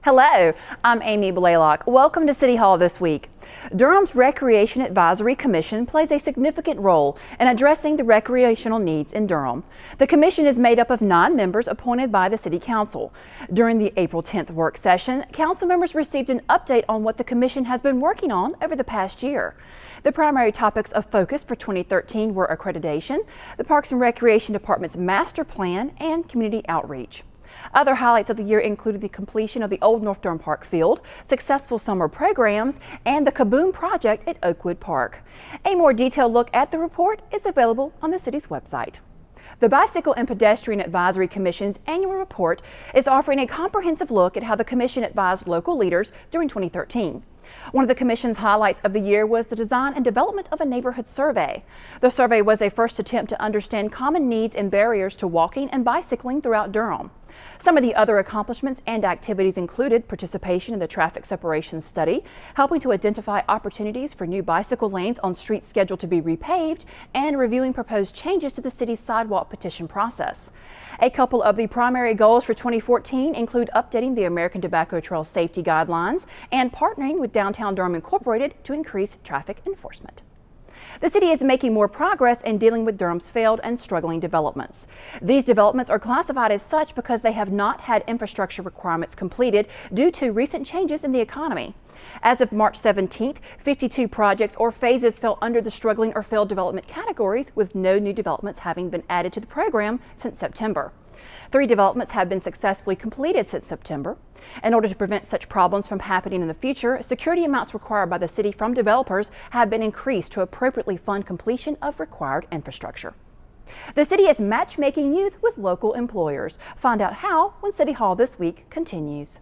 Hello, I'm Amy Blaylock. Welcome to City Hall this week. Durham's Recreation Advisory Commission plays a significant role in addressing the recreational needs in Durham. The commission is made up of 9 members appointed by the City Council. During the April 10th work session, council members received an update on what the commission has been working on over the past year. The primary topics of focus for 2013 were accreditation, the Parks and Recreation Department's master plan, and community outreach. Other highlights of the year included the completion of the Old North Durham Park Field, successful summer programs, and the Kaboom project at Oakwood Park. A more detailed look at the report is available on the city's website. The Bicycle and Pedestrian Advisory Commission's annual report is offering a comprehensive look at how the commission advised local leaders during 2013. One of the commission's highlights of the year was the design and development of a neighborhood survey. The survey was a first attempt to understand common needs and barriers to walking and bicycling throughout Durham. Some of the other accomplishments and activities included participation in the traffic separation study, helping to identify opportunities for new bicycle lanes on streets scheduled to be repaved, and reviewing proposed changes to the city's sidewalk petition process. A couple of the primary goals for 2014 include updating the American Tobacco Trail safety guidelines and partnering with Downtown Durham Incorporated to increase traffic enforcement. The city is making more progress in dealing with Durham's failed and struggling developments. These developments are classified as such because they have not had infrastructure requirements completed due to recent changes in the economy. As of March 17th, 52 projects or phases fell under the struggling or failed development categories, with no new developments having been added to the program since September. 3 developments have been successfully completed since September. In order to prevent such problems from happening in the future, security amounts required by the city from developers have been increased to appropriately fund completion of required infrastructure. The city is matchmaking youth with local employers. Find out how when City Hall this week continues.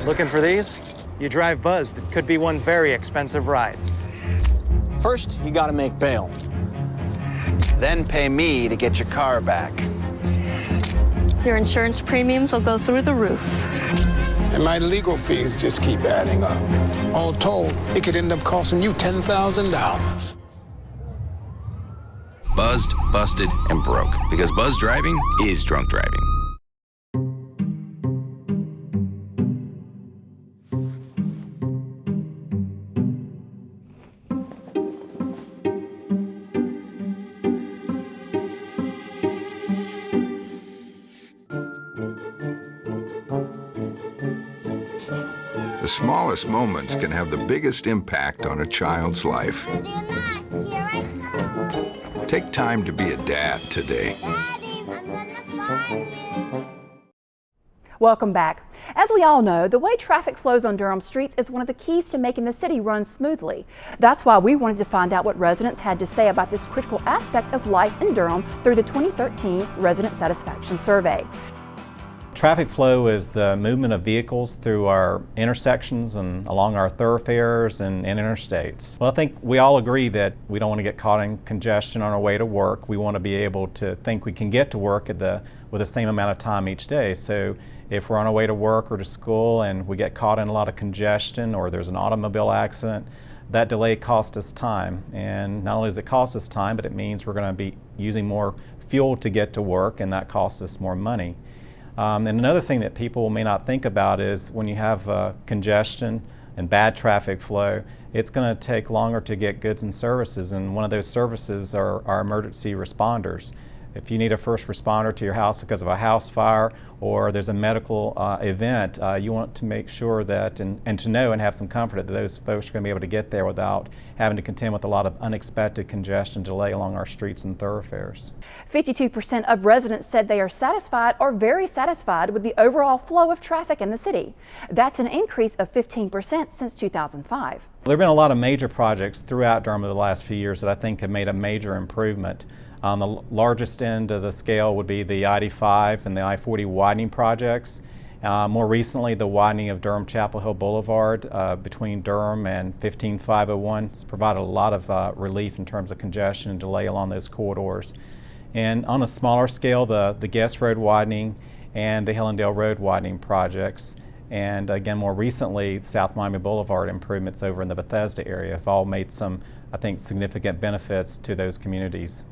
Looking for these? You drive buzzed. It could be one very expensive ride. First, you gotta make bail. Then pay me to get your car back. Your insurance premiums will go through the roof. And my legal fees just keep adding up. All told, it could end up costing you $10,000. Buzzed, busted, and broke. Because buzz driving is drunk driving. The smallest moments can have the biggest impact on a child's life. Take time to be a dad today. Welcome back. As we all know, the way traffic flows on Durham streets is one of the keys to making the city run smoothly. That's why we wanted to find out what residents had to say about this critical aspect of life in Durham through the 2013 Resident Satisfaction Survey. Traffic flow is the movement of vehicles through our intersections and along our thoroughfares and interstates. Well, I think we all agree that we don't want to get caught in congestion on our way to work. We want to be able to think we can get to work with the same amount of time each day. So if we're on our way to work or to school and we get caught in a lot of congestion or there's an automobile accident, that delay costs us time. And not only does it cost us time, but it means we're going to be using more fuel to get to work, and that costs us more money. And another thing that people may not think about is when you have congestion and bad traffic flow, it's going to take longer to get goods and services, and one of those services are our emergency responders. If you need a first responder to your house because of a house fire or there's a medical event, you want to make sure that and to know and have some comfort that those folks are going to be able to get there without having to contend with a lot of unexpected congestion delay along our streets and thoroughfares. 52% of residents said they are satisfied or very satisfied with the overall flow of traffic in the city. That's an increase of 15% since 2005. There have been a lot of major projects throughout Durham over the last few years that I think have made a major improvement. On the largest end of the scale would be the I-85 and the I-40 widening projects. More recently, the widening of Durham Chapel Hill Boulevard between Durham and 15501 has provided a lot of relief in terms of congestion and delay along those corridors. And on a smaller scale, the Guest Road widening and the Hillendale Road widening projects. And again, more recently, South Miami Boulevard improvements over in the Bethesda area have all made some I think, significant benefits to those communities.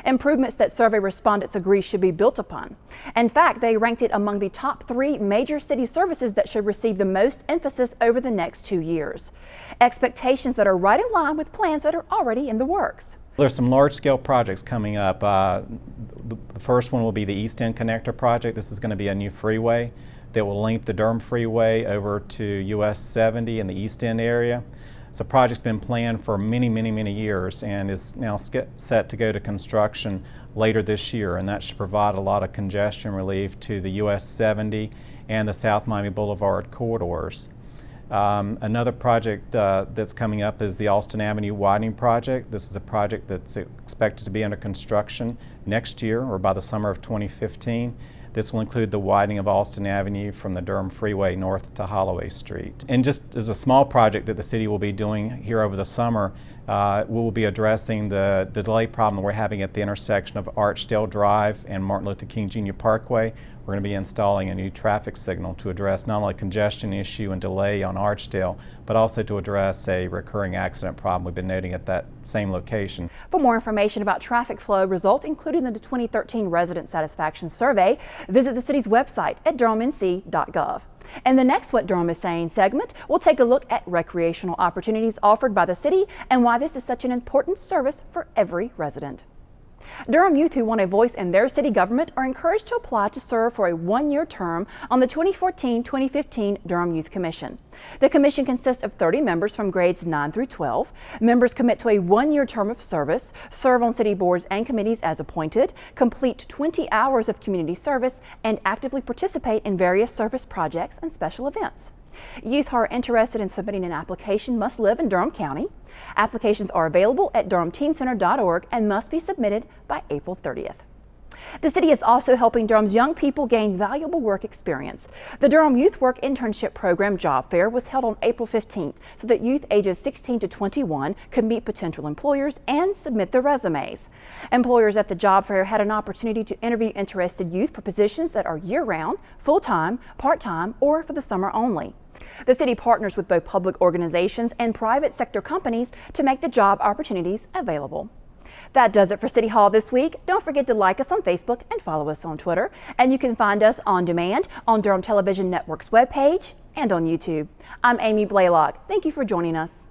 Improvements that survey respondents agree should be built upon. In fact, they ranked it among the top 3 major city services that should receive the most emphasis over the next 2 years. Expectations that are right in line with plans that are already in the works. There's some large-scale projects coming up. The first one will be the East End Connector project. This is going to be a new freeway that will link the Durham Freeway over to US 70 in the East End area. So the project's been planned for many years and is now set to go to construction later this year, and that should provide a lot of congestion relief to the US 70 and the South Miami Boulevard corridors. Another project that's coming up is the Alston Avenue widening project. This is a project that's expected to be under construction next year or by the summer of 2015. This will include the widening of Alston Avenue from the Durham Freeway north to Holloway Street. And just as a small project that the city will be doing here over the summer, we will be addressing the delay problem we're having at the intersection of Archdale Drive and Martin Luther King Jr. Parkway. We're going to be installing a new traffic signal to address not only congestion issue and delay on Archdale, but also to address a recurring accident problem we've been noting at that same location. For more information about traffic flow results, including the 2013 Resident Satisfaction Survey, visit the city's website at durhamnc.gov. In the next What Durham is Saying segment, we'll take a look at recreational opportunities offered by the city and why this is such an important service for every resident. Durham youth who want a voice in their city government are encouraged to apply to serve for a 1-year term on the 2014-2015 Durham Youth Commission. The commission consists of 30 members from grades 9 through 12. Members commit to a 1-year term of service, serve on city boards and committees as appointed, complete 20 hours of community service, and actively participate in various service projects and special events. Youth who are interested in submitting an application must live in Durham County. Applications are available at durhamteencenter.org and must be submitted by April 30th. The city is also helping Durham's young people gain valuable work experience. The Durham Youth Work Internship Program Job Fair was held on April 15th so that youth ages 16 to 21 could meet potential employers and submit their resumes. Employers at the job fair had an opportunity to interview interested youth for positions that are year-round, full-time, part-time, or for the summer only. The city partners with both public organizations and private sector companies to make the job opportunities available. That does it for City Hall this week. Don't forget to like us on Facebook and follow us on Twitter. And you can find us on demand on Durham Television Network's webpage and on YouTube. I'm Amy Blaylock. Thank you for joining us.